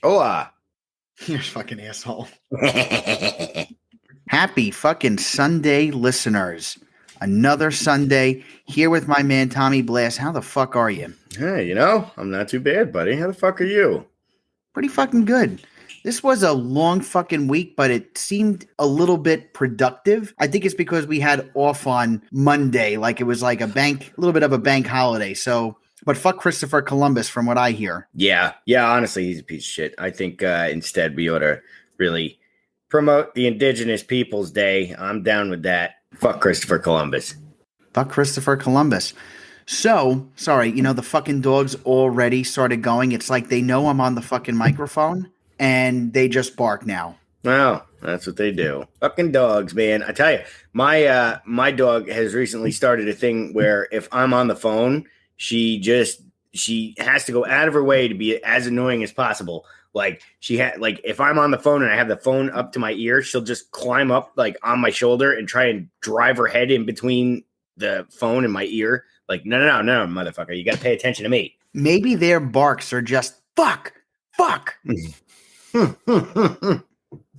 Hola. You're a fucking asshole. Happy fucking Sunday, listeners. Another Sunday here with my man Tommy Blast. How the fuck are you? Hey, I'm not too bad, buddy. How the fuck are you? Pretty fucking good. This was a long fucking week, but it seemed a little bit productive. I think it's because we had off on Monday, like it was like a little bit of a bank holiday. So, but fuck Christopher Columbus from what I hear. Yeah, honestly, he's a piece of shit. I think instead we ought to really promote the Indigenous Peoples Day. I'm down with that. Fuck Christopher Columbus. Fuck Christopher Columbus. So, sorry, the fucking dogs already started going. It's like they know I'm on the fucking microphone and they just bark now. Well, that's what they do. Fucking dogs, man. I tell you, my dog has recently started a thing where if I'm on the phone, she has to go out of her way to be as annoying as possible. Like if I'm on the phone and I have the phone up to my ear, she'll just climb up like on my shoulder and try and drive her head in between the phone and my ear. Like, no, motherfucker, you got to pay attention to me. Maybe their barks are just fuck.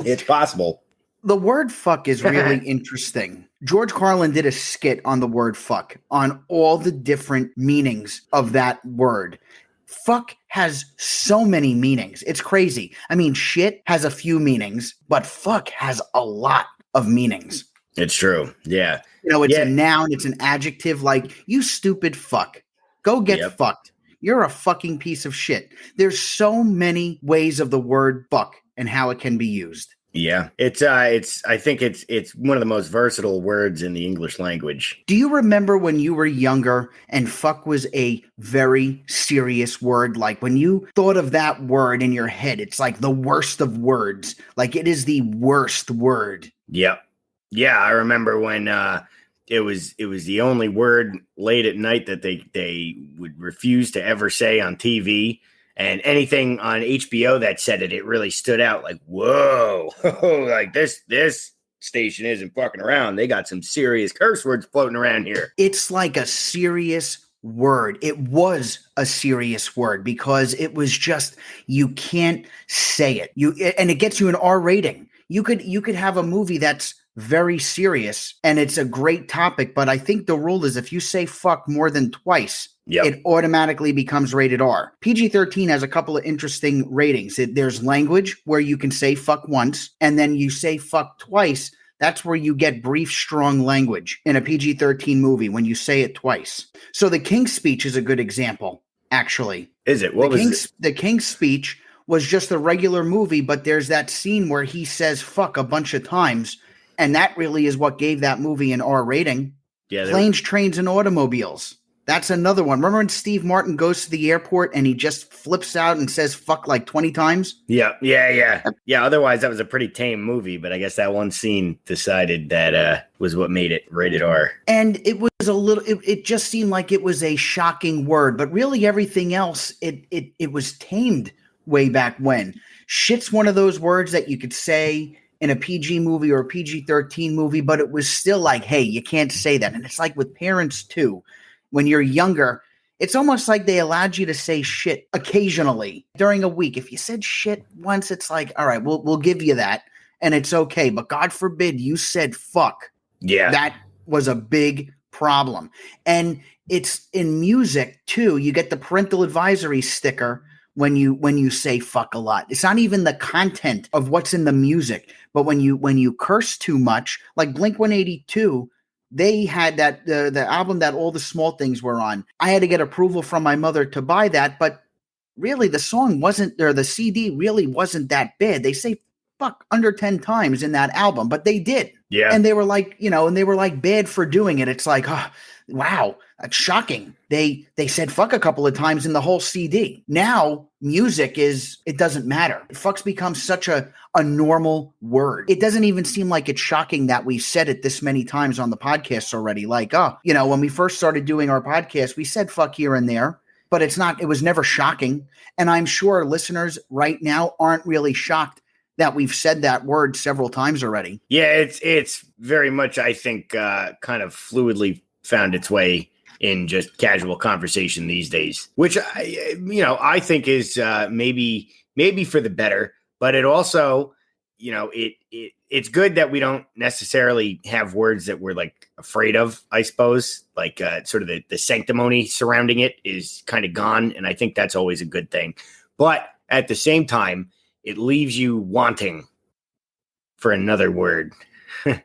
It's possible. The word fuck is really interesting. George Carlin did a skit on the word fuck, on all the different meanings of that word. Fuck has so many meanings. It's crazy. I mean, shit has a few meanings, but fuck has a lot of meanings. It's true. Yeah. It's a noun. It's an adjective like, you stupid fuck. Go get fucked. You're a fucking piece of shit. There's so many ways of the word fuck and how it can be used. Yeah. I think it's one of the most versatile words in the English language. Do you remember when you were younger and fuck was a very serious word? Like when you thought of that word in your head, it's like the worst of words. Like it is the worst word. Yep. Yeah, I remember when it was the only word late at night that they would refuse to ever say on TV, and anything on HBO that said it really stood out. Like, whoa, like this station isn't fucking around. They got some serious curse words floating around here. It's like a serious word. It was a serious word because it was just, you can't say it. And it gets you an R rating. You could have a movie that's very serious and it's a great topic, but I think the rule is if you say fuck more than twice, it automatically becomes rated R. PG-13 has a couple of interesting ratings. There's language where you can say fuck once, and then you say fuck twice. That's where you get brief, strong language in a PG-13 movie when you say it twice. So the King's Speech is a good example, actually. Is it? The King's Speech was just a regular movie, but there's that scene where he says fuck a bunch of times. And that really is what gave that movie an R rating. Yeah, Planes, Trains, and Automobiles. That's another one. Remember when Steve Martin goes to the airport and he just flips out and says fuck like 20 times? Yeah. Otherwise, that was a pretty tame movie, but I guess that one scene decided that was what made it rated R. And it was it just seemed like it was a shocking word, but really everything else, it was tamed way back when. Shit's one of those words that you could say in a PG movie or a PG-13 movie, but it was still like, hey, you can't say that. And it's like with parents too. When you're younger, it's almost like they allowed you to say shit occasionally during a week. If you said shit once, it's like, all right, we'll give you that and it's okay. But God forbid you said fuck. Yeah. That was a big problem. And it's in music too. You get the parental advisory sticker when you say fuck a lot. It's not even the content of what's in the music, but when you curse too much, like Blink-182, they had that the album that All the Small Things were on. I had to get approval from my mother to buy that, but really the song wasn't, or the CD really wasn't that bad. They say fuck under 10 times in that album, but they did. Yeah. And they were like, bad for doing it. It's like, oh, wow, that's shocking. They said fuck a couple of times in the whole CD. Now music it doesn't matter. Fuck's become such a normal word. It doesn't even seem like it's shocking that we've said it this many times on the podcast already. Like, when we first started doing our podcast, we said fuck here and there, but it was never shocking. And I'm sure listeners right now aren't really shocked that we've said that word several times already. Yeah, it's very much, I think, kind of fluidly found its way in just casual conversation these days, which I think is maybe maybe for the better, but it also, it's good that we don't necessarily have words that we're like afraid of, I suppose. Like sort of the sanctimony surrounding it is kind of gone. And I think that's always a good thing. But at the same time, it leaves you wanting for another word,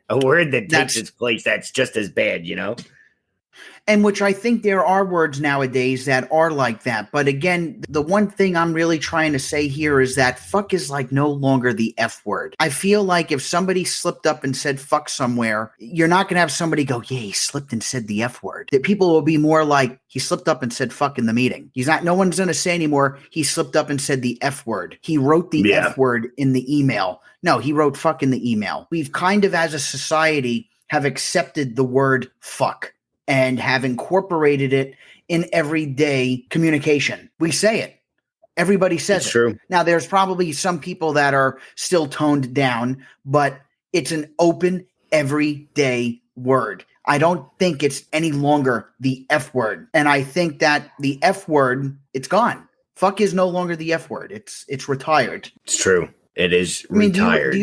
a word that takes its place that's just as bad, And which I think there are words nowadays that are like that. But again, the one thing I'm really trying to say here is that fuck is like no longer the F word. I feel like if somebody slipped up and said fuck somewhere, you're not going to have somebody go, yeah, he slipped and said the F word. That people will be more like, he slipped up and said fuck in the meeting. No one's going to say anymore, he slipped up and said the F word. He wrote the F word in the email. No, he wrote fuck in the email. We've kind of, as a society, have accepted the word fuck and have incorporated it in everyday communication. We say it. Everybody says it. True. Now, there's probably some people that are still toned down, but it's an open, everyday word. I don't think it's any longer the F word. And I think that the F word, it's gone. Fuck is no longer the F word. It's retired. It's true. It is retired.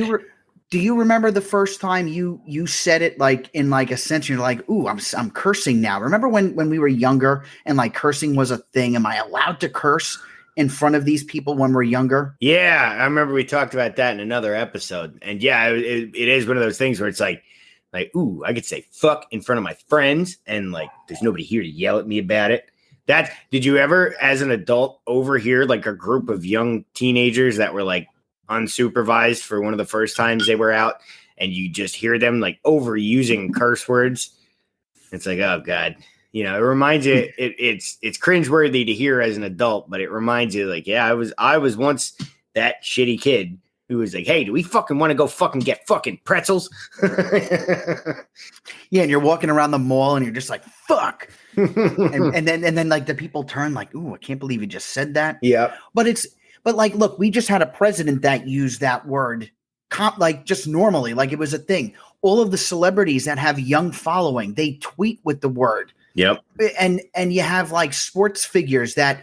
Do you remember the first time you said it like in like a sense? You're like, ooh, I'm cursing now. Remember when we were younger and like cursing was a thing? Am I allowed to curse in front of these people when we're younger? Yeah, I remember we talked about that in another episode. And yeah, it is one of those things where it's like, ooh, I could say fuck in front of my friends and like there's nobody here to yell at me about it. Did you ever, as an adult, overhear like a group of young teenagers that were like unsupervised for one of the first times they were out, and you just hear them like overusing curse words? It's like, oh God, it reminds you, it's cringeworthy to hear as an adult, but it reminds you like, yeah, I was once that shitty kid who was like, hey, do we fucking want to go fucking get fucking pretzels? Yeah, and you're walking around the mall and you're just like, fuck. and then like the people turn like, ooh, I can't believe you just said that. Yeah. But like, look, we just had a president that used that word like just normally, like it was a thing. All of the celebrities that have young following, they tweet with the word. Yep. And you have like sports figures that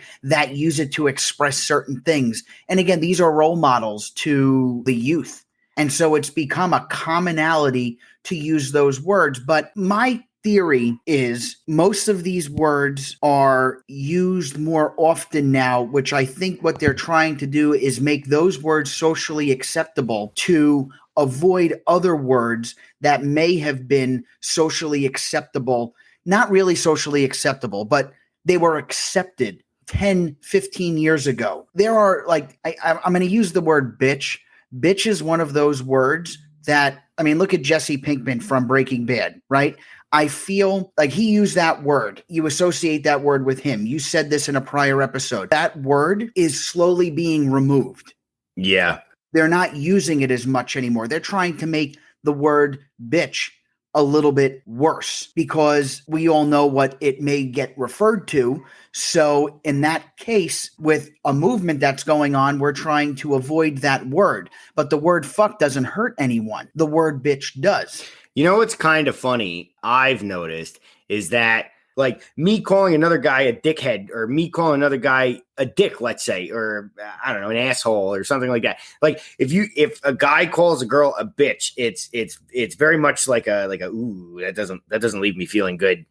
use it to express certain things. And again, these are role models to the youth. And so it's become a commonality to use those words. But my theory is most of these words are used more often now, which I think what they're trying to do is make those words socially acceptable to avoid other words that may have been socially acceptable. Not really socially acceptable, but they were accepted 10, 15 years ago. There are like, I'm going to use the word bitch. Bitch is one of those words that, I mean, look at Jesse Pinkman from Breaking Bad, right? I feel like he used that word. You associate that word with him. You said this in a prior episode. That word is slowly being removed. Yeah. They're not using it as much anymore. They're trying to make the word bitch a little bit worse because we all know what it may get referred to. So in that case, with a movement that's going on, we're trying to avoid that word. But the word fuck doesn't hurt anyone. The word bitch does. You know what's kind of funny I've noticed is that like me calling another guy a dickhead or me calling another guy a dick, let's say, or I don't know, an asshole or something like that. Like if a guy calls a girl a bitch, it's very much like a ooh, that doesn't leave me feeling good,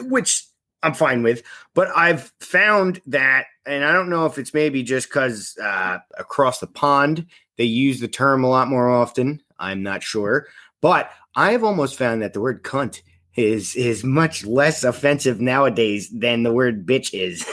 which I'm fine with. But I've found that, and I don't know if it's maybe just because across the pond they use the term a lot more often. I'm not sure, but I have almost found that the word cunt is much less offensive nowadays than the word bitch is.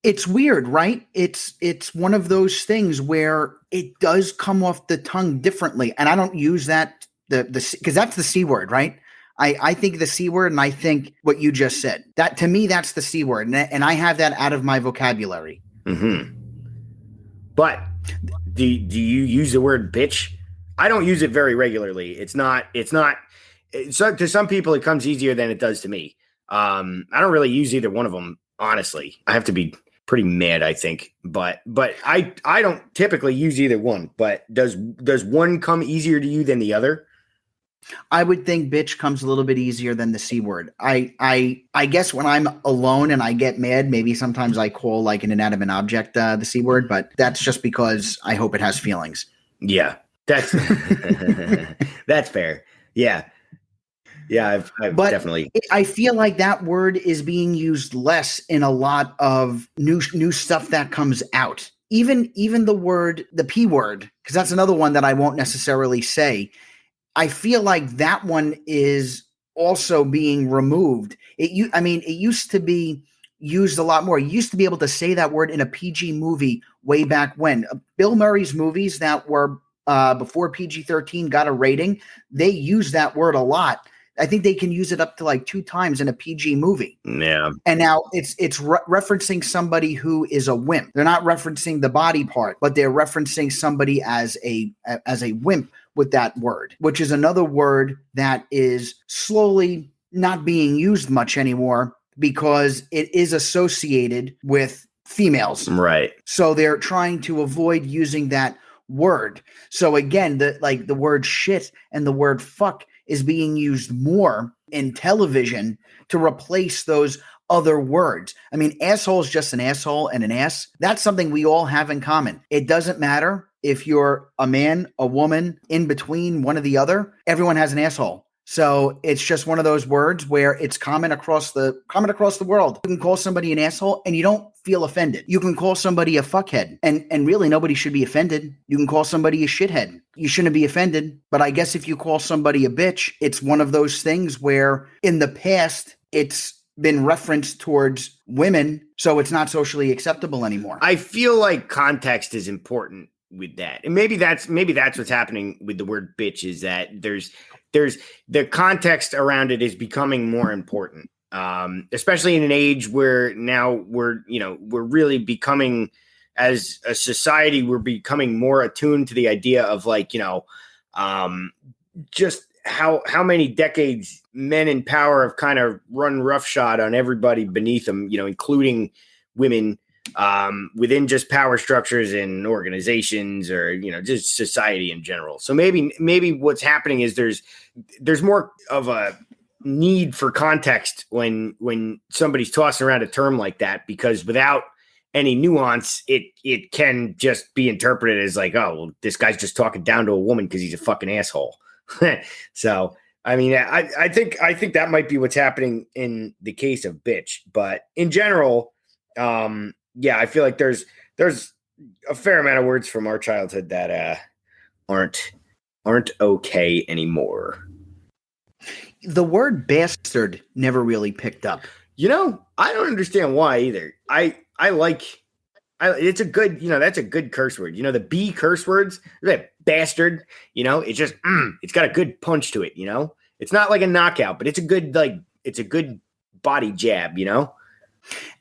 It's weird, right? It's one of those things where it does come off the tongue differently. And I don't use that because that's the C word, right? I think the C word, and I think what you just said. That to me, that's the C word, and I have that out of my vocabulary. Mm-hmm. But do you use the word bitch? I don't use it very regularly. It's not. So to some people, it comes easier than it does to me. I don't really use either one of them, honestly. I have to be pretty mad, I think. But I don't typically use either one. But does one come easier to you than the other? I would think bitch comes a little bit easier than the C word. I guess when I'm alone and I get mad, maybe sometimes I call like an inanimate object the C word, but that's just because I hope it has feelings. Yeah, that's that's fair. Yeah. Yeah, I've But definitely. I feel like that word is being used less in a lot of new stuff that comes out. Even the P word, because that's another one that I won't necessarily say. I feel like that one is also being removed. It used to be used a lot more. You used to be able to say that word in a PG movie way back when. Bill Murray's movies that were before PG-13 got a rating, they use that word a lot. I think they can use it up to like 2 times in a PG movie. Yeah. And now it's referencing somebody who is a wimp. They're not referencing the body part, but they're referencing somebody as a wimp with that word, which is another word that is slowly not being used much anymore because it is associated with females. Right. So they're trying to avoid using that word. So again, the word shit and the word fuck is being used more in television to replace those other words. I mean, asshole is just an asshole and an ass. That's something we all have in common. It doesn't matter if you're a man, a woman, in between, one or the other. Everyone has an asshole. So it's just one of those words where it's common across the world. You can call somebody an asshole and you don't feel offended. You can call somebody a fuckhead and really nobody should be offended. You can call somebody a shithead. You shouldn't be offended. But I guess if you call somebody a bitch, it's one of those things where in the past it's been referenced towards women, so it's not socially acceptable anymore. I feel like context is important with that. And maybe that's what's happening with the word bitch, is that there's the context around it is becoming more important. Especially in an age where now we're really becoming, as a society, we're becoming more attuned to the idea of like, just how many decades men in power have kind of run roughshod on everybody beneath them, including women, within just power structures and organizations, or just society in general. So maybe what's happening is there's more of a need for context when somebody's tossing around a term like that, because without any nuance, it can just be interpreted as like, oh, well, this guy's just talking down to a woman because he's a fucking asshole. So I mean, I think that might be what's happening in the case of bitch, but in general, I feel like there's a fair amount of words from our childhood that aren't okay anymore. The word bastard never really picked up. I don't understand why either. It's a good, that's a good curse word. The B curse words, that bastard, it's just, it's got a good punch to it. It's not like a knockout, but it's a good body jab,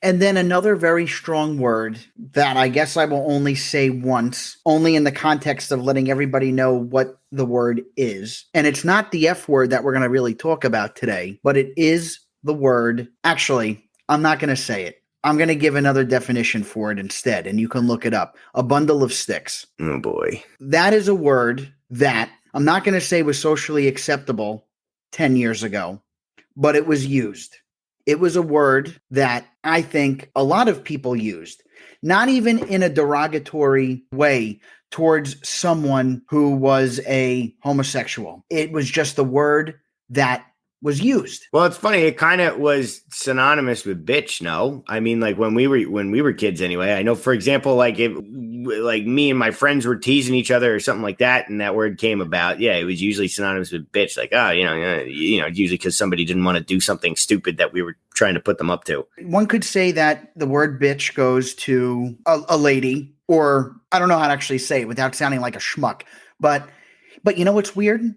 And then another very strong word that I guess I will only say once, only in the context of letting everybody know what the word is. And it's not the F word that we're going to really talk about today, but it is the word. Actually, I'm not going to say it. I'm going to give another definition for it instead, and you can look it up. A bundle of sticks. Oh, boy. That is a word that I'm not going to say was socially acceptable 10 years ago, but it was used. It was a word that I think a lot of people used, not even in a derogatory way towards someone who was a homosexual. It was just the word that was used. Well, it's funny. It kind of was synonymous with bitch. No, I mean, like when we were kids anyway. I know, for example, like if like me and my friends were teasing each other or something like that, and that word came about. Yeah, it was usually synonymous with bitch. Like, usually because somebody didn't want to do something stupid that we were trying to put them up to. One could say that the word bitch goes to a lady, or I don't know how to actually say it without sounding like a schmuck. But you know what's weird?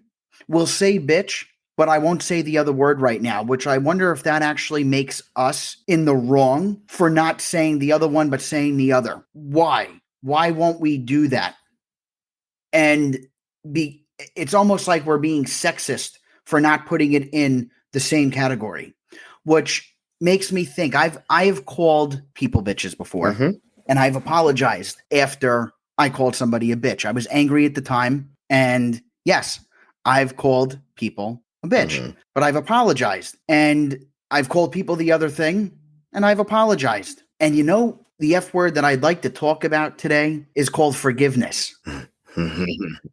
We'll say bitch, but I won't say the other word right now, which I wonder if that actually makes us in the wrong for not saying the other one, but saying the other. Why? Why won't we do that? And it's almost like we're being sexist for not putting it in the same category, which makes me think I've called people bitches before, and I've apologized after I called somebody a bitch. I was angry at the time, and yes, I've called people a bitch, but I've apologized. And I've called people the other thing, and I've apologized. And you know, the F word that I'd like to talk about today is called forgiveness.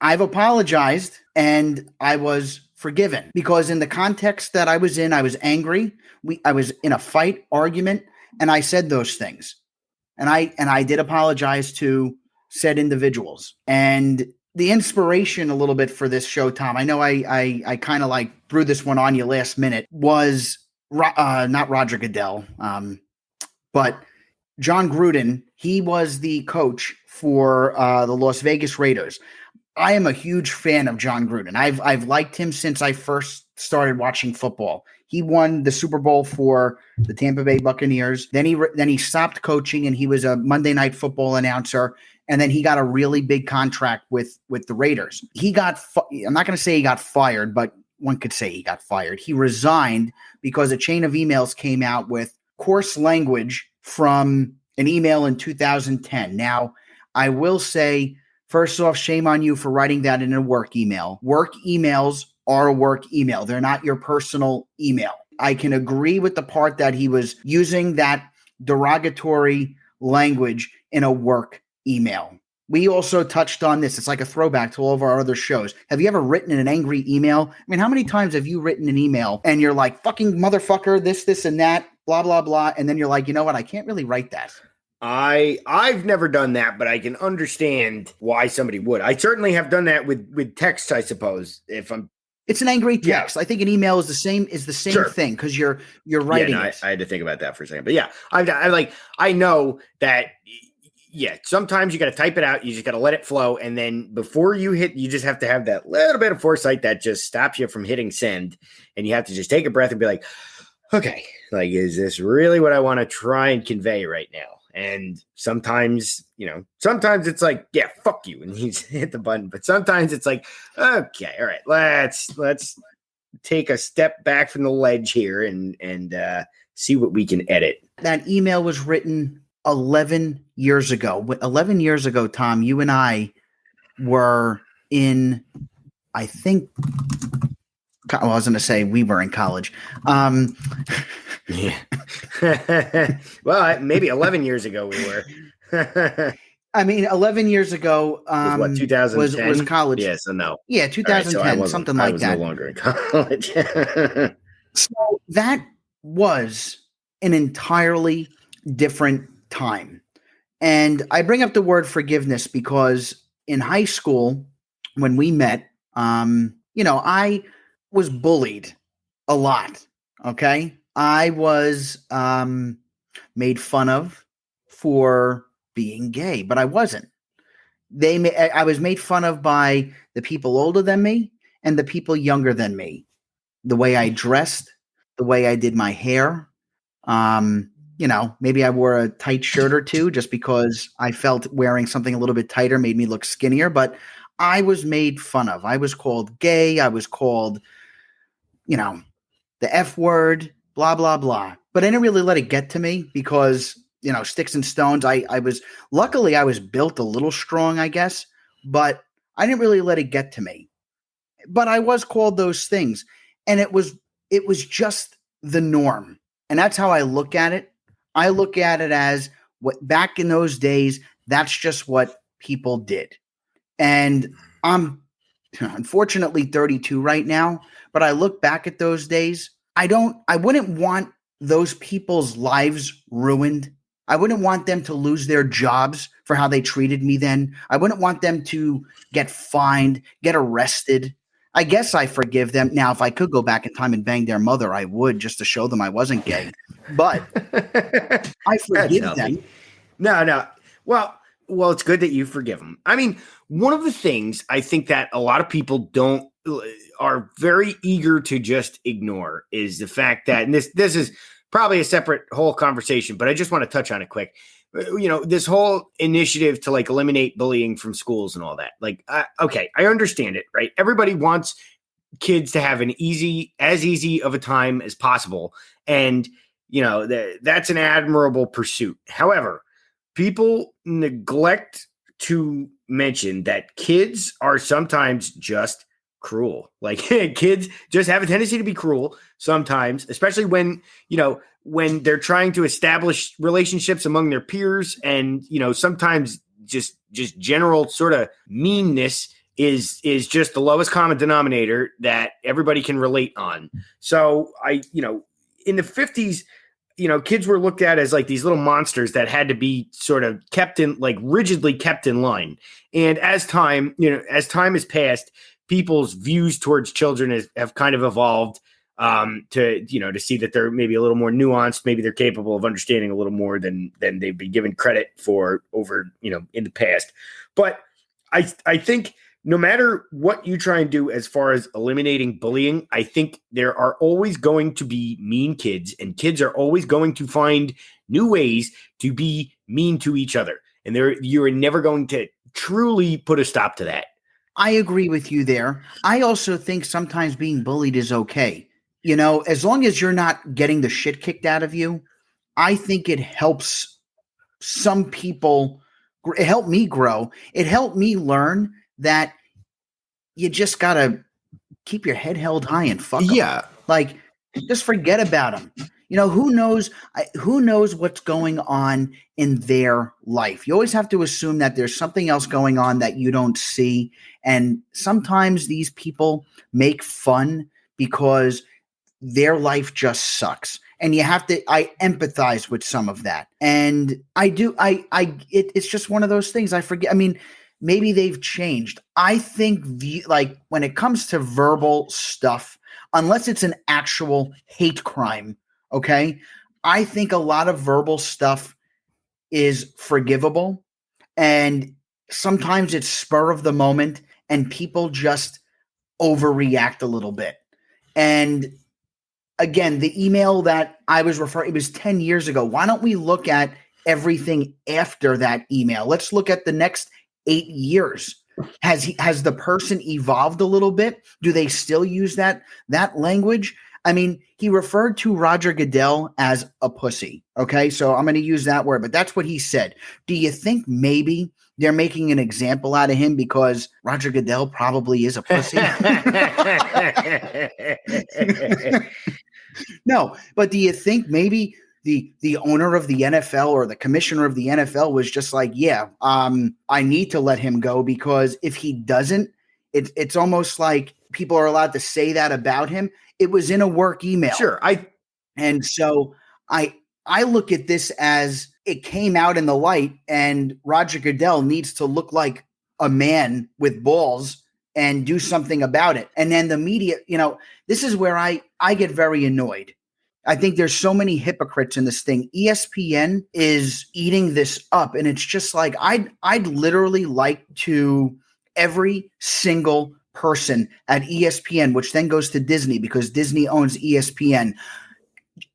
I've apologized and I was forgiven because in the context that I was in, I was angry. I was in a fight, argument, and I said those things. And I did apologize to said individuals. And the inspiration a little bit for this show, Tom, I know I kind of like threw this one on you last minute, was not Roger Goodell, but John Gruden. He was the coach for the Las Vegas Raiders. I am a huge fan of John Gruden. I've liked him since I first started watching football. He won the Super Bowl for the Tampa Bay Buccaneers. Then he stopped coaching and he was a Monday Night Football announcer. And then he got a really big contract with the Raiders. I'm not going to say he got fired, but one could say he got fired. He resigned because a chain of emails came out with coarse language from an email in 2010. Now, I will say, first off, shame on you for writing that in a work email. Work emails are a work email. They're not your personal email. I can agree with the part that he was using that derogatory language in a work email. We also touched on this. It's like a throwback to all of our other shows. Have you ever written an angry email? I mean, how many times have you written an email and you're like, fucking motherfucker, this, and that, blah, blah, blah. And then you're like, you know what? I can't really write that. I've never done that, but I can understand why somebody would. I certainly have done that with text, I suppose. It's an angry text. Yeah. I think an email is the same sure. thing because you're writing it. I had to think about that for a second, but yeah, I know that. Yeah, sometimes you got to type it out. You just got to let it flow, and then before you hit, you just have to have that little bit of foresight that just stops you from hitting send, and you have to just take a breath and be like, okay, like, is this really what I want to try and convey right now? And sometimes it's like, yeah, fuck you, and you hit the button. But sometimes it's like, okay, all right, let's take a step back from the ledge here and see what we can edit. That email was written 11 years ago. 11 years ago, Tom, you and I were in, I think, well, I was going to say we were in college. Yeah. Well, maybe 11 years ago we were. I mean, 11 years ago was what, 2010? Was college. Yeah, so no. Yeah, 2010, right, something like that. I was no longer in college. So that was an entirely different time. And I bring up the word forgiveness because in high school, when we met, I was bullied a lot. Okay. I was made fun of for being gay, but I wasn't. I was made fun of by the people older than me and the people younger than me. The way I dressed, the way I did my hair, maybe I wore a tight shirt or two just because I felt wearing something a little bit tighter made me look skinnier, but I was made fun of. I was called gay. I was called, the F word, blah, blah, blah. But I didn't really let it get to me because, sticks and stones. Luckily I was built a little strong, I guess, but I didn't really let it get to me. But I was called those things. And it was just the norm. And that's how I look at it. I look at it as what back in those days, that's just what people did. And I'm unfortunately 32 right now, but I look back at those days. I wouldn't want those people's lives ruined. I wouldn't want them to lose their jobs for how they treated me then. I wouldn't want them to get fined, get arrested. I guess I forgive them. Now, if I could go back in time and bang their mother, I would, just to show them I wasn't gay. But I forgive them. No. Well, it's good that you forgive them. I mean, one of the things I think that a lot of people are very eager to just ignore is the fact that, and this is probably a separate whole conversation, but I just want to touch on it quick. This whole initiative to like eliminate bullying from schools and all that. Like, okay, I understand it, right? Everybody wants kids to have as easy of a time as possible. And, that's an admirable pursuit. However, people neglect to mention that kids are sometimes just cruel. Like kids just have a tendency to be cruel sometimes, especially when, when they're trying to establish relationships among their peers, and, sometimes just general sort of meanness is just the lowest common denominator that everybody can relate on. So in the 50s, kids were looked at as like these little monsters that had to be sort of kept in, like rigidly kept in line. And as time has passed, people's views towards children have kind of evolved to see that they're maybe a little more nuanced. Maybe they're capable of understanding a little more than they've been given credit for over, in the past. But I think no matter what you try and do as far as eliminating bullying, I think there are always going to be mean kids, and kids are always going to find new ways to be mean to each other. And you're never going to truly put a stop to that. I agree with you there. I also think sometimes being bullied is okay. As long as you're not getting the shit kicked out of you, I think it helps some people. It helped me grow. It helped me learn that you just got to keep your head held high and fuck 'em. Yeah. Like, just forget about them. Who knows what's going on in their life? You always have to assume that there's something else going on that you don't see. And sometimes these people make fun because their life just sucks. And I empathize with some of that. And I do, it's just one of those things. I forget. I mean, maybe they've changed. I think when it comes to verbal stuff, unless it's an actual hate crime, okay, I think a lot of verbal stuff is forgivable. And sometimes it's spur of the moment and people just overreact a little bit. And again, the email that I was referring, it was 10 years ago. Why don't we look at everything after that email? Let's look at the next 8 years. Has the person evolved a little bit? Do they still use that language? I mean, he referred to Roger Goodell as a pussy. Okay, so I'm going to use that word, but that's what he said. Do you think maybe they're making an example out of him because Roger Goodell probably is a pussy? No, but do you think maybe the owner of the NFL or the commissioner of the NFL was just like, yeah, I need to let him go, because if he doesn't, it's almost like people are allowed to say that about him. It was in a work email. Sure. And so I look at this as it came out in the light, and Roger Goodell needs to look like a man with balls and do something about it. And then the media, this is where I get very annoyed. I think there's so many hypocrites in this thing. ESPN is eating this up, and it's just like I'd literally like to every single person at ESPN, which then goes to Disney because Disney owns ESPN.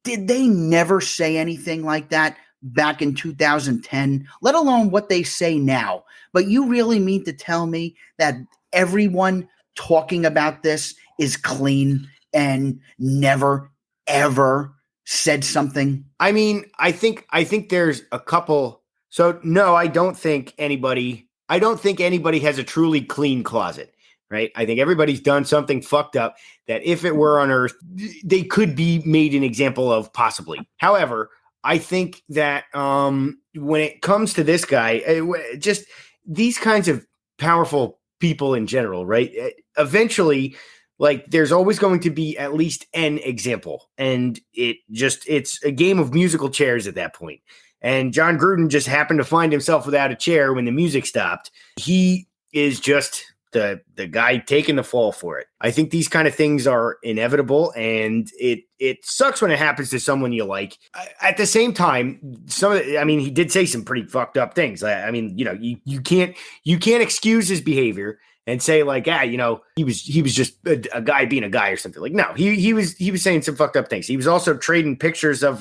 Did they never say anything like that back in 2010, let alone what they say now? But you really mean to tell me that everyone talking about this is clean and never, ever said something? I mean, I think there's a couple. So no, I don't think anybody has a truly clean closet. Right. I think everybody's done something fucked up that if it were unearthed, they could be made an example of, possibly. However, I think that when it comes to this guy, just these kinds of powerful people in general, right? Eventually, like, there's always going to be at least an example. And it's a game of musical chairs at that point. And John Gruden just happened to find himself without a chair when the music stopped. He is just the guy taking the fall for it. I think these kind of things are inevitable, and it sucks when it happens to someone you like. At the same time, he did say some pretty fucked up things. I mean, you can't excuse his behavior and say like, he was just a guy being a guy or something. Like, no, he was saying some fucked up things. He was also trading pictures of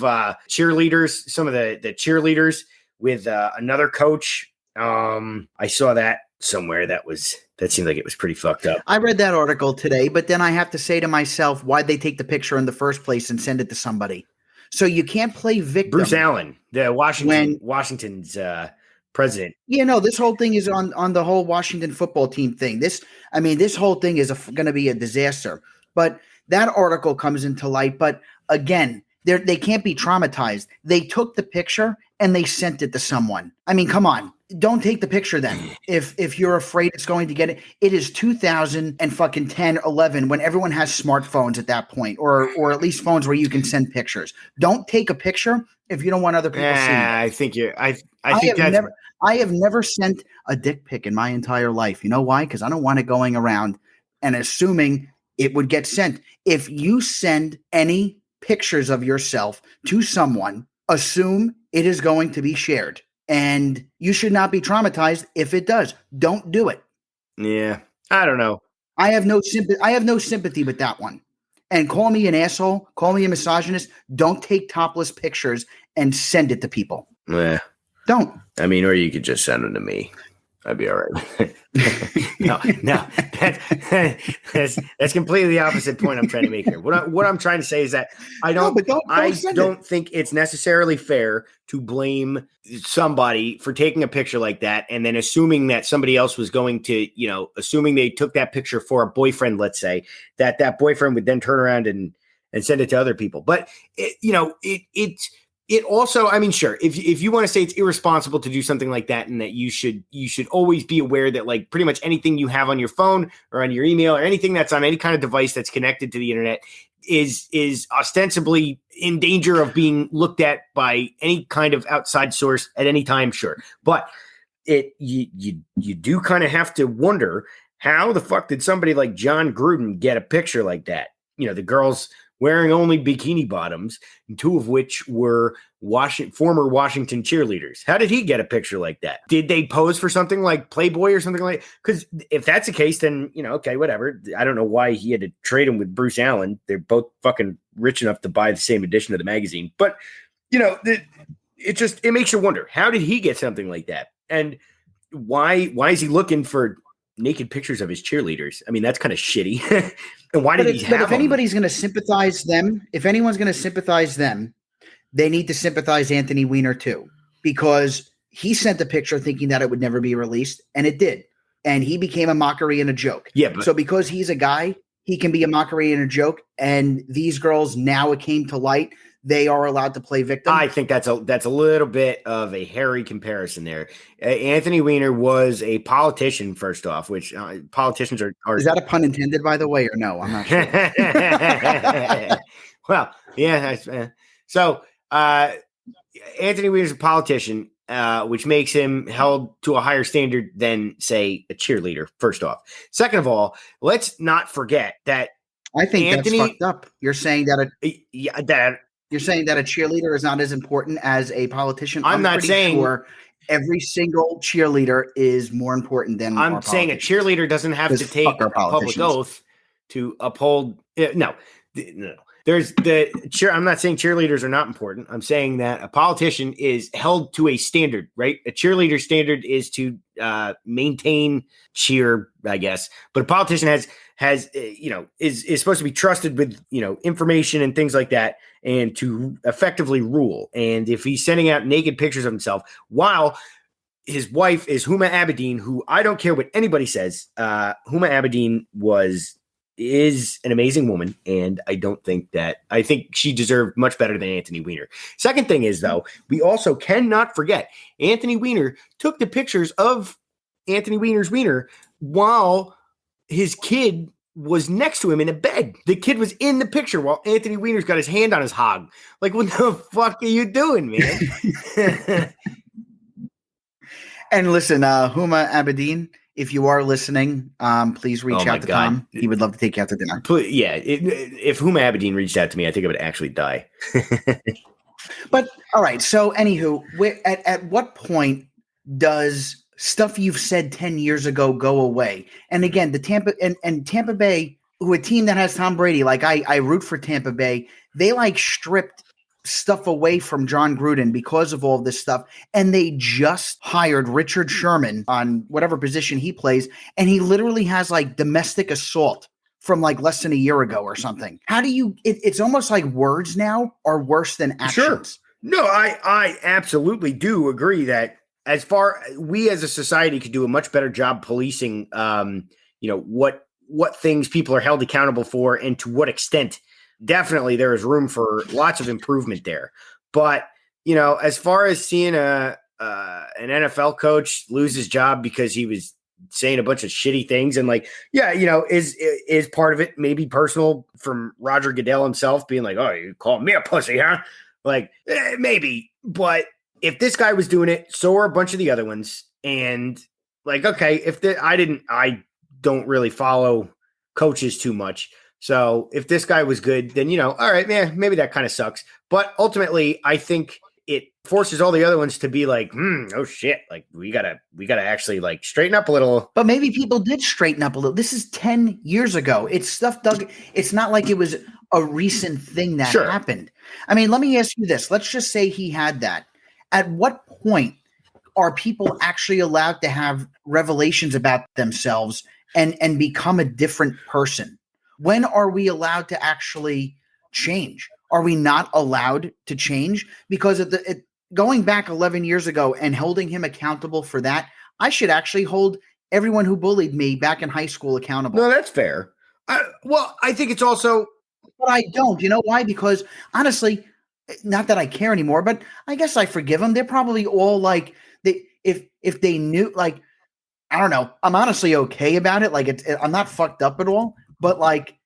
cheerleaders, some of the cheerleaders with another coach. I saw that somewhere. That seemed like it was pretty fucked up. I read that article today, but then I have to say to myself, why'd they take the picture in the first place and send it to somebody? So you can't play victim. Bruce Allen, the Washington's president. Yeah, no, this whole thing is on the whole Washington football team thing. This whole thing is going to be a disaster. But that article comes into light. But again, they can't be traumatized. They took the picture and they sent it to someone. I mean, come on. Don't take the picture then. If you're afraid it's going to get it. It is 2010, 11 when everyone has smartphones at that point, or at least phones where you can send pictures. Don't take a picture if you don't want other people seeing it. I think you're. I have never sent a dick pic in my entire life. You know why? Because I don't want it going around and assuming it would get sent. If you send any pictures of yourself to someone, assume it is going to be shared. And you should not be traumatized if it does. Don't do it. Yeah, I don't know. I have no sympathy with that one. And call me an asshole, call me a misogynist. Don't take topless pictures and send it to people. Yeah. Don't. I mean, or you could just send them to me. I'd be all right. no, that's completely the opposite point I'm trying to make here. What I'm trying to say is that I don't think it's necessarily fair to blame somebody for taking a picture like that and then assuming that somebody else was going to, assuming they took that picture for a boyfriend, let's say, that boyfriend would then turn around and send it to other people. But it also, I mean, sure, if you want to say it's irresponsible to do something like that and that you should always be aware that like pretty much anything you have on your phone or on your email or anything that's on any kind of device that's connected to the internet is ostensibly in danger of being looked at by any kind of outside source at any time, sure. But you do kind of have to wonder, how the fuck did somebody like John Gruden get a picture like that? The girls wearing only bikini bottoms, and two of which were former Washington cheerleaders. How did he get a picture like that? Did they pose for something like Playboy or something like? Because if that's the case, then okay, whatever. I don't know why he had to trade him with Bruce Allen. They're both fucking rich enough to buy the same edition of the magazine. But it makes you wonder, how did he get something like that? And why is he looking for naked pictures of his cheerleaders? I mean, that's kind of shitty. And why did he have them? But if anybody's going to sympathize them, if anyone's going to sympathize them, they need to sympathize Anthony Weiner too, because he sent the picture thinking that it would never be released, and it did. And he became a mockery and a joke. Yeah. So because he's a guy, he can be a mockery and a joke. And these girls, now it came to light, they are allowed to play victim. I think that's a little bit of a hairy comparison there. Anthony Weiner was a politician, first off, which politicians are. Is that a pun intended, by the way, or no? I'm not sure. Well, yeah. So Anthony Weiner is a politician, which makes him held to a higher standard than, say, a cheerleader, first off. Second of all, let's not forget that I think Anthony, that's fucked up. You're saying that you're saying that a cheerleader is not as important as a politician. I'm not saying sure every single cheerleader is more important than. I'm saying a cheerleader doesn't have to take a public oath to uphold. No. There's I'm not saying cheerleaders are not important. I'm saying that a politician is held to a standard, right? A cheerleader standard is to maintain cheer, I guess. But a politician is supposed to be trusted with, information and things like that, and to effectively rule. And if he's sending out naked pictures of himself while his wife is Huma Abedin, who I don't care what anybody says, Huma Abedin is an amazing woman, and I think she deserved much better than Anthony Weiner. Second thing is, though, we also cannot forget Anthony Weiner took the pictures of Anthony Weiner's wiener while his kid was next to him in a bed. The kid was in the picture while Anthony Weiner's got his hand on his hog. Like, what the fuck are you doing, man? And listen, Huma Abedin, if you are listening, please reach out to Tom. He would love to take you out to dinner. If Huma Abedin reached out to me, I think I would actually die. But all right. So, anywho, at what point does stuff you've said 10 years ago go away? And again, the Tampa Bay, who a team that has Tom Brady, like I root for Tampa Bay, they like stripped stuff away from John Gruden because of all this stuff. And they just hired Richard Sherman on whatever position he plays. And he literally has like domestic assault from like less than a year ago or something. How do you, it's almost like words now are worse than actions. Sure. No, I absolutely do agree that we as a society could do a much better job policing, what things people are held accountable for and to what extent. Definitely there is room for lots of improvement there. But, as far as seeing an NFL coach lose his job because he was saying a bunch of shitty things and is part of it maybe personal from Roger Goodell himself being like, oh, you call me a pussy, huh? Maybe. But if this guy was doing it, so are a bunch of the other ones. And okay, I don't really follow coaches too much. So if this guy was good, then, all right, man, maybe that kind of sucks. But ultimately, I think it forces all the other ones to be like, oh shit, we gotta actually straighten up a little. But maybe people did straighten up a little. This is 10 years ago. It's stuff, Doug. It's not like it was a recent thing that happened. I mean, let me ask you this. Let's just say he had that. At what point are people actually allowed to have revelations about themselves and become a different person? When are we allowed to actually change? Are we not allowed to change? Because going back 11 years ago and holding him accountable for that, I should actually hold everyone who bullied me back in high school accountable. No, that's fair. I think it's also... But I don't. You know why? Because honestly, not that I care anymore, but I guess I forgive them. They're probably all if they knew, I don't know. I'm honestly okay about it. I'm not fucked up at all. But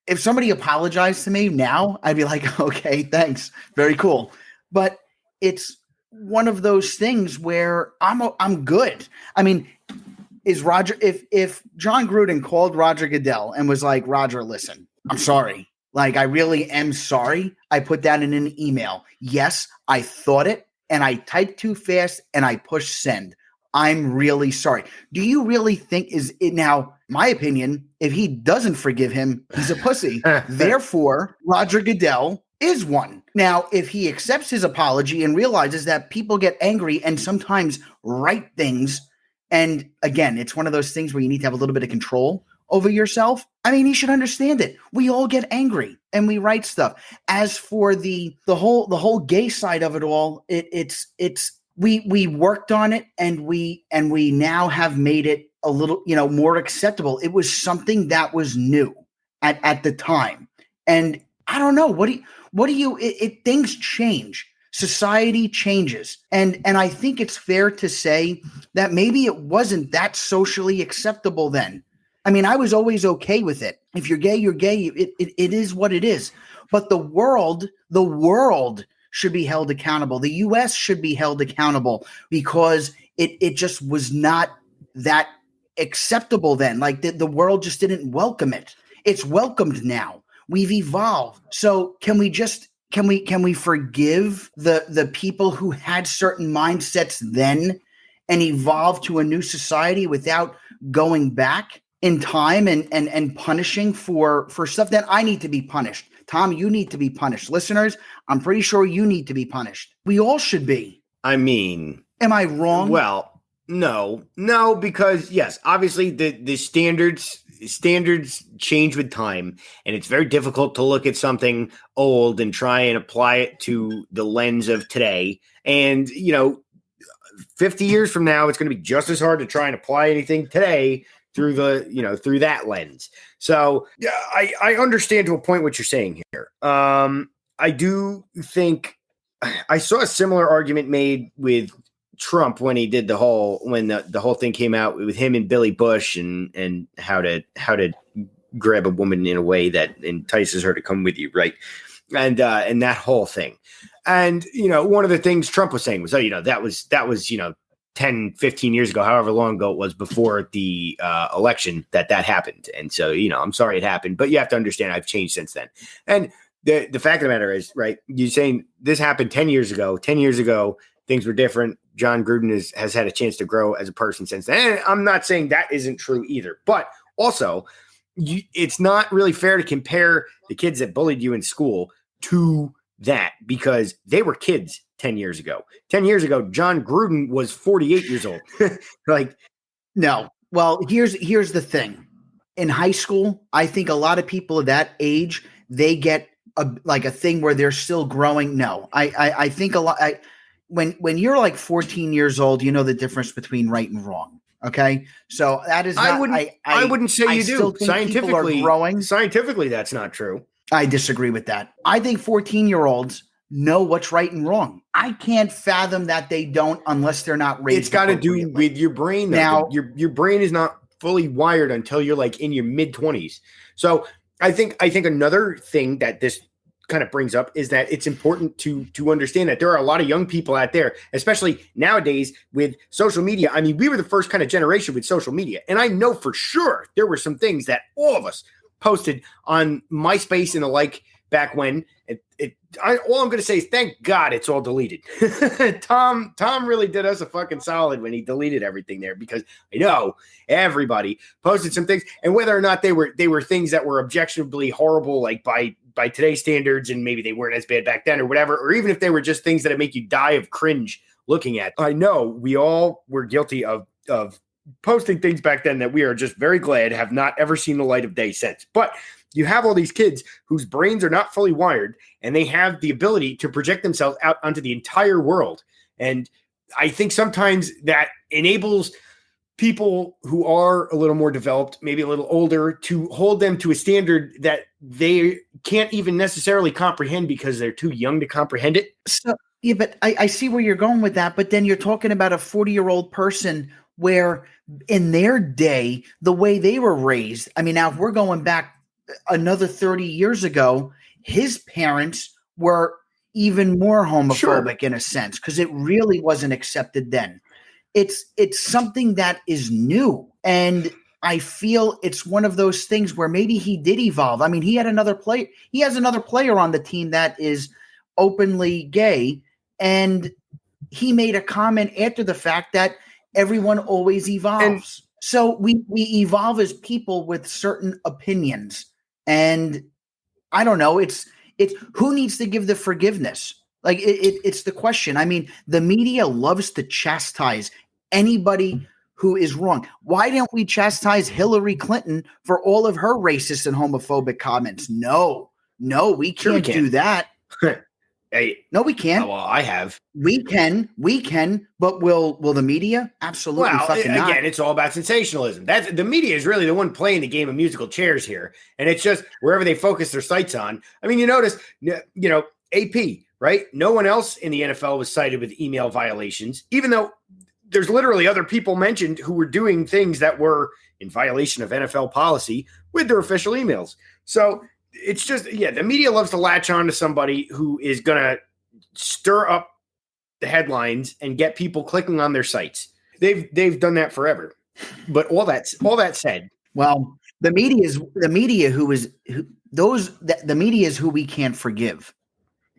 if somebody apologized to me now, I'd be like, okay, thanks. Very cool. But it's one of those things where I'm good. I mean, if John Gruden called Roger Goodell and was like, Roger, listen, I'm sorry. I really am sorry. I put that in an email. Yes, I thought it and I typed too fast and I pushed send. I'm really sorry. Do you really think now, my opinion, if he doesn't forgive him, he's a pussy. Therefore, Roger Goodell is one. Now, if he accepts his apology and realizes that people get angry and sometimes write things, and again, it's one of those things where you need to have a little bit of control over yourself. I mean, he should understand it. We all get angry and we write stuff. As for the whole gay side of it all, we worked on it and we now have made it a little, more acceptable. It was something that was new at the time. And I don't know, things change. Society changes. And I think it's fair to say that maybe it wasn't that socially acceptable then. I mean, I was always okay with it. If you're gay, you're gay. It is what it is. But the world should be held accountable. The U.S. should be held accountable because it just was not that acceptable then. The world just didn't welcome it. It's welcomed now. We've evolved. So can we forgive the people who had certain mindsets then and evolve to a new society without going back in time and punishing for stuff that I need to be punished? Tom, you need to be punished. Listeners, I'm pretty sure you need to be punished. We all should be. I mean, am I wrong? Well, no, because yes, obviously the standards change with time, and it's very difficult to look at something old and try and apply it to the lens of today. And 50 years from now, it's going to be just as hard to try and apply anything today through through that lens. So yeah, I understand to a point what you're saying here. I do think I saw a similar argument made with Trump when he did the whole thing came out with him and Billy Bush and how to grab a woman in a way that entices her to come with you, right? And that whole thing. And one of the things Trump was saying was, that was 10, 15 years ago, however long ago it was before the election that happened. And so, I'm sorry it happened, but you have to understand I've changed since then. And the fact of the matter is, right, you're saying this happened 10 years ago. 10 years ago, things were different. John Gruden has had a chance to grow as a person since then. And I'm not saying that isn't true either. But also, it's not really fair to compare the kids that bullied you in school to that because they were kids 10 years ago. 10 years ago, John Gruden was 48 years old. No. Well, here's the thing. In high school, I think a lot of people of that age, they get a thing where they're still growing. No, I think a lot. when you're like 14 years old, you know the difference between right and wrong. Okay, so that is not. I wouldn't say you still do. think people are growing. Scientifically, that's not true. I disagree with that. I think 14-year-olds know what's right and wrong. I can't fathom that they don't unless they're not raised. It's got to do with your brain. Though. Now, your brain is not fully wired until you're like in your mid-20s. So I think another thing that this kind of brings up is that it's important to understand that there are a lot of young people out there, especially nowadays with social media. I mean, we were the first kind of generation with social media, and I know for sure there were some things that all of us posted on MySpace and the like back when. All I'm going to say is thank God it's all deleted. Tom really did us a fucking solid when he deleted everything there, because I know everybody posted some things, and whether or not they were things that were objectionably horrible, like by today's standards, and maybe they weren't as bad back then or whatever, or even if they were just things that make you die of cringe looking at. I know we all were guilty of posting things back then that we are just very glad have not ever seen the light of day since. But you have all these kids whose brains are not fully wired, and they have the ability to project themselves out onto the entire world. And I think sometimes that enables people who are a little more developed, maybe a little older, to hold them to a standard that they can't even necessarily comprehend because they're too young to comprehend it. So, yeah, but I see where you're going with that. But then you're talking about a 40-year-old person where in their day, the way they were raised, I mean, now if we're going back another 30 years ago, his parents were even more homophobic in a sense, because it really wasn't accepted then. It's something that is new, and I feel it's one of those things where maybe he did evolve. I mean, he has another player on the team that is openly gay, and he made a comment after the fact that everyone always evolves. So we evolve as people with certain opinions. And I don't know, it's who needs to give the forgiveness? Like it's the question. I mean, the media loves to chastise anybody who is wrong. Why don't we chastise Hillary Clinton for all of her racist and homophobic comments? No, we can't do that. Hey, no, we can't. Well, I have. We can, but will the media? Absolutely. Well, fucking again, not. It's all about sensationalism. That's the media is really the one playing the game of musical chairs here, and it's just wherever they focus their sights on. I mean, you notice, AP, right? No one else in the NFL was cited with email violations, even though there's literally other people mentioned who were doing things that were in violation of NFL policy with their official emails. So it's just, the media loves to latch on to somebody who is going to stir up the headlines and get people clicking on their sites. They've done that forever. But all that said, well, the media is who we can't forgive,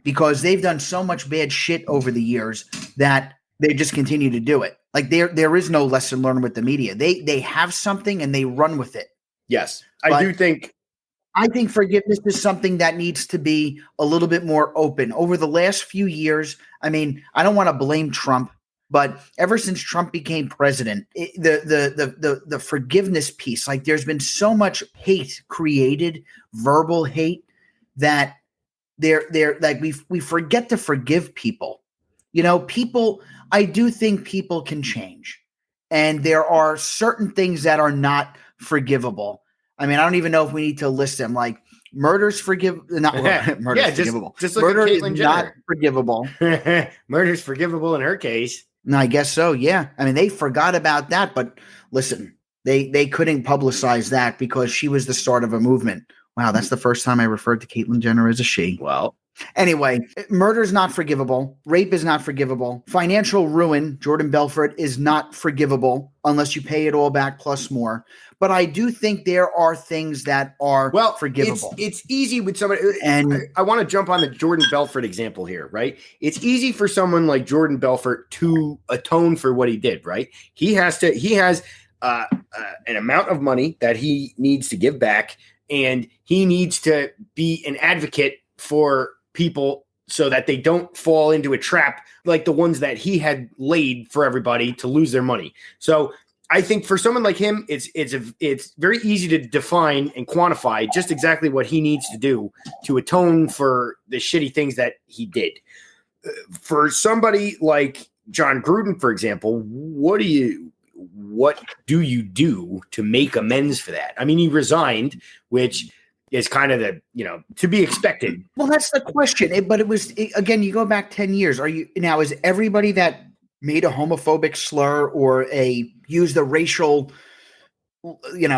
because they've done so much bad shit over the years that they just continue to do it. Like there is no lesson learned with the media. They have something and they run with it. Yes, I think forgiveness is something that needs to be a little bit more open. Over the last few years, I mean, I don't want to blame Trump, but ever since Trump became president, the forgiveness piece, like there's been so much hate created, verbal hate, that they're like we forget to forgive people. I do think people can change, and there are certain things that are not forgivable. I mean, I don't even know if we need to list them. Like murder's forgivable. Just murder is not forgivable. Murder's forgivable in her case. No, I guess so. Yeah. I mean, they forgot about that, but listen, they couldn't publicize that because she was the start of a movement. Wow, that's the first time I referred to Caitlyn Jenner as a she. Well, anyway, murder is not forgivable. Rape is not forgivable. Financial ruin, Jordan Belfort, is not forgivable unless you pay it all back plus more. But I do think there are things that are forgivable. It's easy with somebody, and I want to jump on the Jordan Belfort example here, right? It's easy for someone like Jordan Belfort to atone for what he did, right? He has an amount of money that he needs to give back, and he needs to be an advocate for people so that they don't fall into a trap like the ones that he had laid for everybody to lose their money. So I think for someone like him, it's very easy to define and quantify just exactly what he needs to do to atone for the shitty things that he did. for somebody like John Gruden, for example, what do you do to make amends for that? I mean, he resigned, which is kind of to be expected. Well, that's the question. But it was, again, you go back 10 years. Is everybody that made a homophobic slur or used a racial,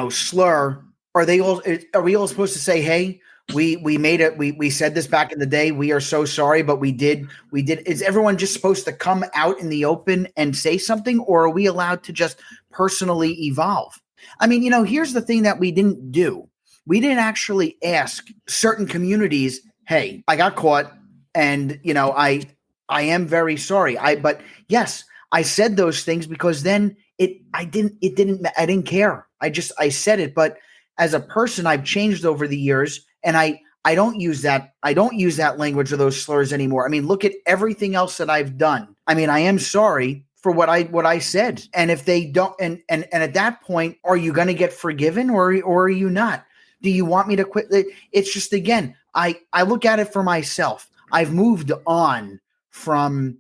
slur, are we all supposed to say, hey, we made it, we said this back in the day, we are so sorry, but we did, is everyone just supposed to come out in the open and say something, or are we allowed to just personally evolve? I mean, here's the thing that we didn't do. We didn't actually ask certain communities, hey, I got caught and, I am very sorry. But yes, I said those things because then I didn't care. I said it. But as a person, I've changed over the years, and I don't use that. I don't use that language or those slurs anymore. I mean, look at everything else that I've done. I mean, I am sorry for what I said. And if they don't, and at that point, are you going to get forgiven or are you not? Do you want me to quit? It's just, again, I look at it for myself. I've moved on from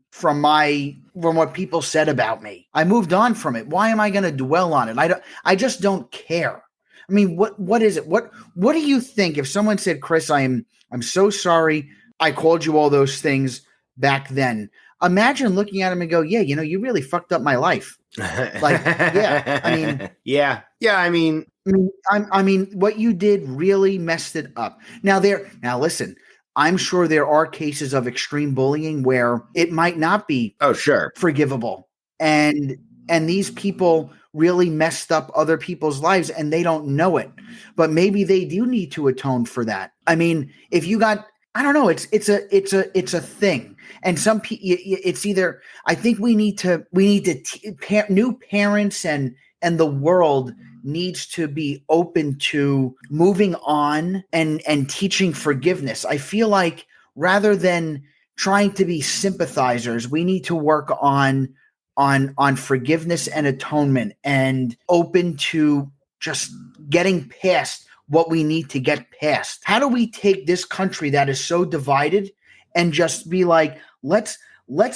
what people said about me. I moved on from it. Why am I going to dwell on it? I just don't care. I mean, what is it? What do you think if someone said, Chris, I'm so sorry I called you all those things back then? Imagine looking at him and go, yeah, you really fucked up my life. Like, yeah, I mean, yeah. I mean, what you did really messed it up. Now listen, I'm sure there are cases of extreme bullying where it might not be forgivable. And these people really messed up other people's lives and they don't know it. But maybe they do need to atone for that. I mean, if you got, I don't know, it's a thing. And some people, it's either, I think we need to new parents and the world needs to be open to moving on and teaching forgiveness. I feel like rather than trying to be sympathizers, we need to work on forgiveness and atonement and open to just getting past what we need to get past. How do we take this country that is so divided and just be like, let's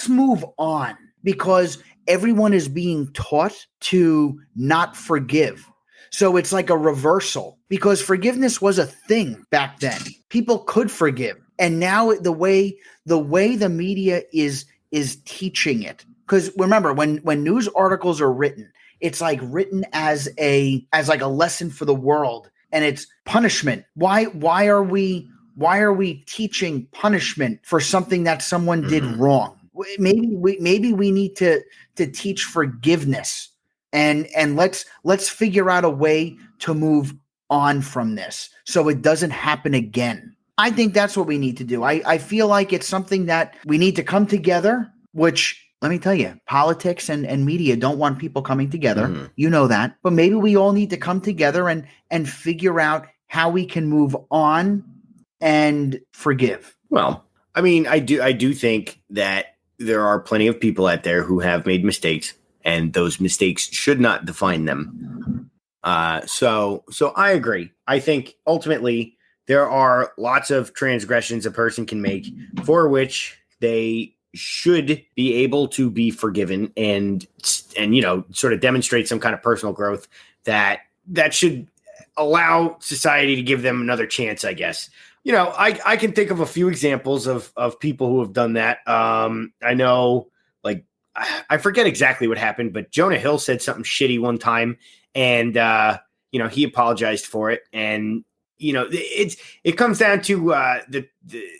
move on? Because everyone is being taught to not forgive. So it's like a reversal, because forgiveness was a thing back then. People could forgive. And now the way the media is teaching it, because remember, when news articles are written, it's like written as like a lesson for the world, and it's punishment. Why are we teaching punishment for something that someone did wrong? Maybe we need to teach forgiveness, and let's figure out a way to move on from this so it doesn't happen again. I think that's what we need to do. I feel like it's something that we need to come together, which, let me tell you, politics and media don't want people coming together. You know that. But maybe we all need to come together and figure out how we can move on and forgive. Well, I mean, I do think that there are plenty of people out there who have made mistakes, and those mistakes should not define them. So I agree. I think ultimately there are lots of transgressions a person can make for which they should be able to be forgiven and sort of demonstrate some kind of personal growth that should allow society to give them another chance, I guess. I can think of a few examples of people who have done that. I know, like, I forget exactly what happened, but Jonah Hill said something shitty one time, and he apologized for it. And it comes down to the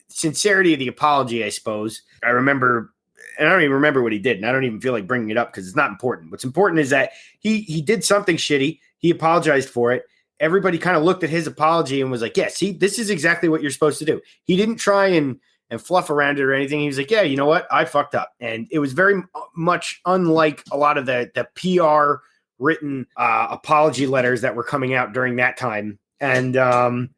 sincerity of the apology, I suppose. I remember, and I don't even remember what he did, and I don't even feel like bringing it up because it's not important. What's important is that he did something shitty. He apologized for it. Everybody kind of looked at his apology and was like, yeah, see, this is exactly what you're supposed to do. He didn't try and fluff around it or anything. He was like, yeah, you know what? I fucked up. And it was very much unlike a lot of the PR written apology letters that were coming out during that time. And, it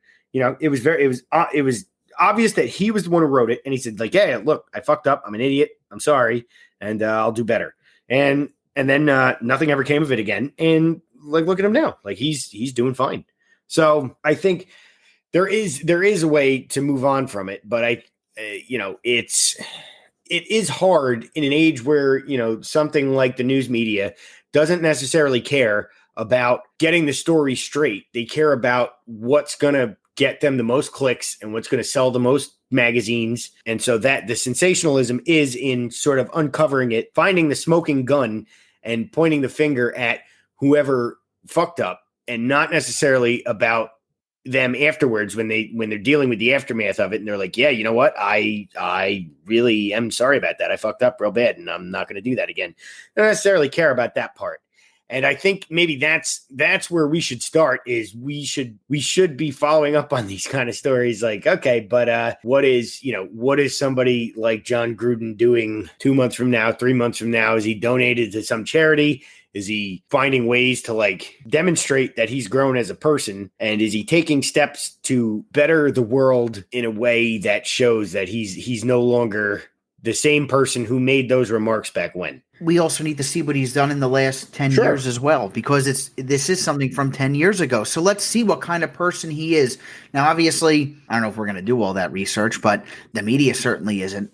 was obvious that he was the one who wrote it. And he said, like, yeah, look, I fucked up. I'm an idiot. I'm sorry. And I'll do better. And then nothing ever came of it again. And like, look at him now. Like, he's doing fine. So I think there is a way to move on from it, but it's it is hard in an age where, something like the news media doesn't necessarily care about getting the story straight. They care about what's going to get them the most clicks and what's going to sell the most magazines. And so that the sensationalism is in sort of uncovering it, finding the smoking gun and pointing the finger at whoever fucked up, and not necessarily about them afterwards when they're dealing with the aftermath of it, and they're like, yeah, you know what, I really am sorry about that. I fucked up real bad, and I'm not going to do that again. I don't necessarily care about that part. And I think maybe that's where we should start. Is we should be following up on these kind of stories. Like, okay, but what is somebody like John Gruden doing 2 months from now, 3 months from now? Is he donated to some charity? Is he finding ways to like demonstrate that he's grown as a person? And is he taking steps to better the world in a way that shows that he's no longer the same person who made those remarks back when? We also need to see what he's done in the last 10 years as well, because this is something from 10 years ago. So let's see what kind of person he is. Now, obviously, I don't know if we're going to do all that research, but the media certainly isn't.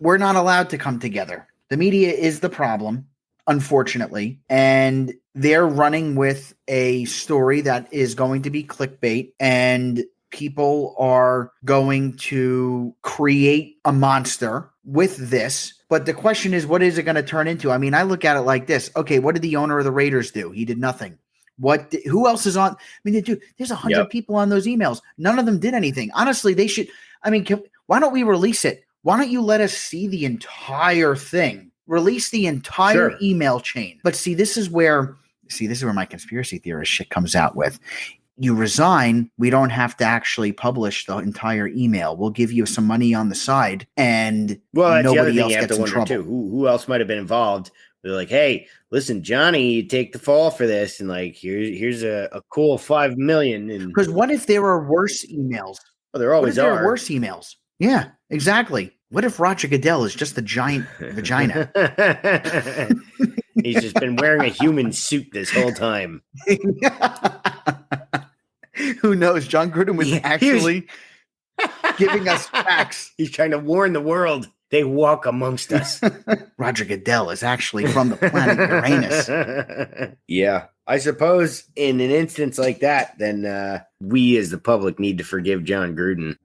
We're not allowed to come together. The media is the problem, unfortunately, and they're running with a story that is going to be clickbait, and people are going to create a monster with this. But the question is, what is it going to turn into? I mean, I look at it like this. Okay, what did the owner of the Raiders do? He did nothing. Who else is on? I mean, there's 100 people on those emails. None of them did anything. Honestly, they should. I mean, why don't we release it? Why don't you let us see the entire thing? Release the entire email chain. But this is where my conspiracy theorist shit comes out with. You resign, we don't have to actually publish the entire email. We'll give you some money on the side, and nobody else gets in trouble. Too. Who else might have been involved? They're like, hey, listen, Johnny, you take the fall for this, and like here's a cool $5 million. Because what if there are worse emails? Well, there always are worse emails. Yeah, exactly. What if Roger Goodell is just a giant vagina? He's just been wearing a human suit this whole time. Who knows? John Gruden was actually giving us facts. He's trying to warn the world. They walk amongst us. Roger Goodell is actually from the planet Uranus. Yeah. I suppose in an instance like that, then we as the public need to forgive John Gruden.